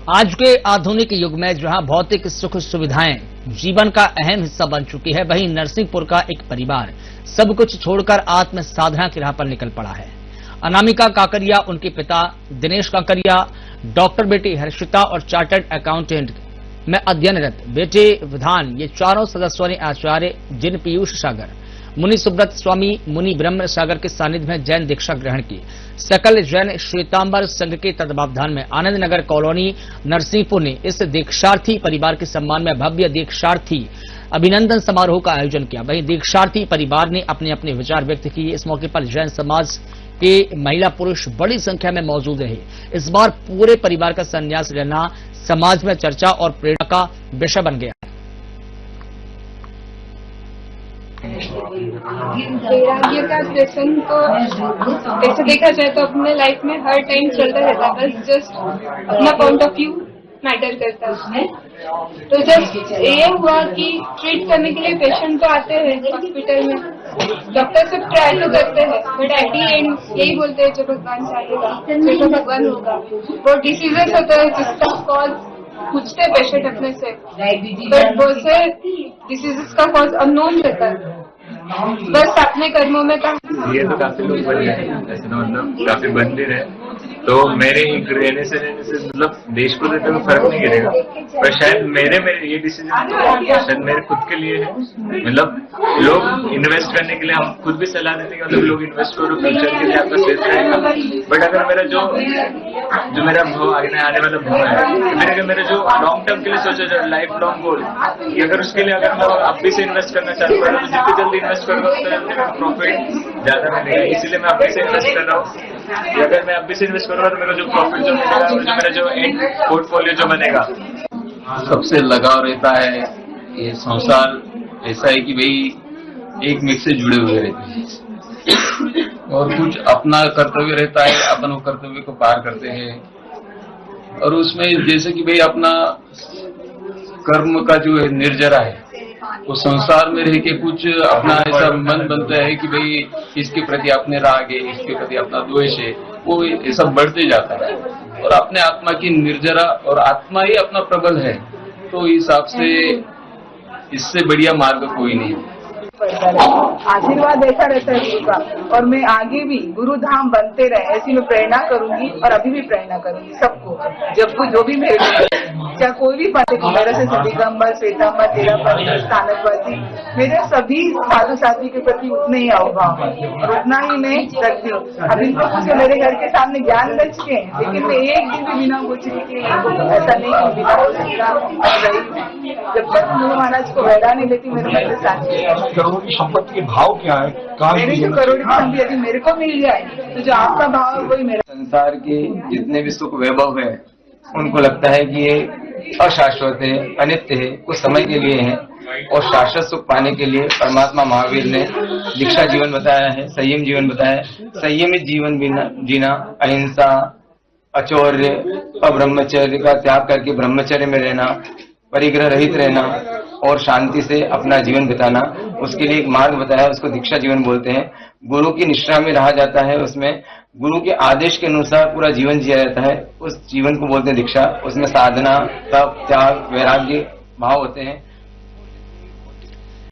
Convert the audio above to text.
आज के आधुनिक युग में जहां भौतिक सुख सुविधाएं जीवन का अहम हिस्सा बन चुकी है, वहीं नरसिंहपुर का एक परिवार सब कुछ छोड़कर आत्म साधना की राह पर निकल पड़ा है। अनामिका काकरिया, उनके पिता दिनेश काकरिया, डॉक्टर बेटी हर्षिता और चार्टर्ड अकाउंटेंट में अध्ययनरत बेटे विधान, ये चारों सदस्यों ने आचार्य जिन पीयूष सागर, मुनि सुब्रत स्वामी, मुनि ब्रह्म सागर के सानिध्य में जैन दीक्षा ग्रहण की। सकल जैन श्वेतांबर संघ के तत्वावधान में आनंद नगर कॉलोनी नरसिंहपुर ने इस दीक्षार्थी परिवार के सम्मान में भव्य दीक्षार्थी अभिनंदन समारोह का आयोजन किया। वहीं दीक्षार्थी परिवार ने अपने अपने विचार व्यक्त किए। इस मौके पर जैन समाज के महिला पुरुष बड़ी संख्या में मौजूद रहे। इस बार पूरे परिवार का संन्यास लेना समाज में चर्चा और प्रेरणा का विषय बन गया। वैराग्य का प्रसंग तो ऐसे देखा जाए तो अपने लाइफ में हर टाइम चलता रहता है, बस जस्ट अपना पॉइंट ऑफ व्यू मैटर करता है उसमें। तो जब ये हुआ कि ट्रीट करने के लिए पेशेंट तो आते हैं हॉस्पिटल में, डॉक्टर सब ट्राई तो करते हैं, बट एट दी एंड यही बोलते हैं जो भगवान चाहेगा जो भगवान होगा। वो डिसीजेस होता है जिसका कॉज पूछते पेशेंट अपने से, बट बहुत से डिसीजेस का कॉज अननोन रहता है। बस अपने कर्मों में ये तो काफी लोग बन रहे हैं, ऐसे तो मतलब काफी बन भी रहे हैं। तो मेरे रहने से मतलब देश को देते हुए फर्क नहीं गिरेगा, पर शायद मेरे ये डिसीजन शायद मेरे खुद के लिए है। मतलब लोग इन्वेस्ट करने के लिए हम खुद भी सलाह देते हैं, मतलब लोग इन्वेस्ट करो, फ्यूचर के लिए आपका सेफ रहेगा। बट अगर मेरा जो मेरा आने वाला भव है, मेरे जो लॉन्ग टर्म के लिए सोचा जाए, लाइफ लॉन्ग गोल, कि अगर उसके लिए अगर मैं अभी से इन्वेस्ट करना चालू करूँ तो जितनी जल्दी इन्वेस्ट करूँगा उतना प्रॉफिट ज्यादा मिलेगा। इसीलिए मैं अभी से इन्वेस्ट कर रहा हूँ। अगर मैं अभी से इन्वेस्ट करूँगा तो मेरा जो प्रॉफिट जो मिलेगा, जो मेरा जो एंड पोर्टफोलियो जो बनेगा, सबसे लगाव रहता है। ये संसार ऐसा है कि भाई एक मिक से जुड़े हुए रहते हैं और कुछ अपना कर्तव्य रहता है, अपन वो कर्तव्य को पार करते हैं। और उसमें जैसे कि भाई अपना कर्म का जो है निर्जरा है, वो संसार में रह के कुछ अपना ऐसा मन बनता है कि भाई इसके प्रति अपने राग है, इसके प्रति अपना द्वेष है, वो ऐसा बढ़ते जाता है। और अपने आत्मा की निर्जरा, और आत्मा ही अपना प्रबल है, तो इस हिसाब से इससे बढ़िया मार्ग कोई नहीं है। आशीर्वाद ऐसा रहता है गुरु का, और मैं आगे भी गुरु धाम बनते रहे ऐसी मैं प्रेरणा करूंगी, और अभी भी प्रेरणा करूंगी सबको, जब जो भी मेरे चाहे कोई भी बातें को, मेरे से दिगंबर, श्वेतांबर, तेरापंथी, स्थानकवासी, मेरे सभी साधु साथी के प्रति उतने ही अवभाव और उतना ही मैं रखती हूँ। अब इनको कुछ मेरे घर के सामने ज्ञान बच के, लेकिन मैं एक दिन भी बिना पूछी कि ऐसा नहीं कि बिना रही। जब तक गुरु महाराज को वैरा नहीं लेती मेरे मन से साथ। करोड़ की संपत्ति के भाव क्या है? मेरी जो करोड़ की संपत्ति यदि मेरे को मिल जाए तो जो आपका भाव है वही मेरा। संसार के जितने भी सुख वैभव है, उनको लगता है कि ये अशाश्वत है, अनित्य है, कुछ समय के लिए है। और शाश्वत सुख पाने के लिए परमात्मा महावीर ने दीक्षा जीवन बताया है, संयम जीवन बताया है। संयमित जीवन जीना, अहिंसा, अचौर्य, अब्रह्मचर्य का त्याग करके ब्रह्मचर्य में रहना, परिग्रह रहित रहना और शांति से अपना जीवन बिताना, उसके लिए एक मार्ग बताया, उसको दीक्षा जीवन बोलते हैं। गुरु की निष्ठा में रहा जाता है, उसमें गुरु के आदेश के अनुसार पूरा जीवन जिया जाता है, उस जीवन को बोलते हैं दीक्षा। उसमें साधना, तप, त्याग, वैराग्य भाव होते हैं।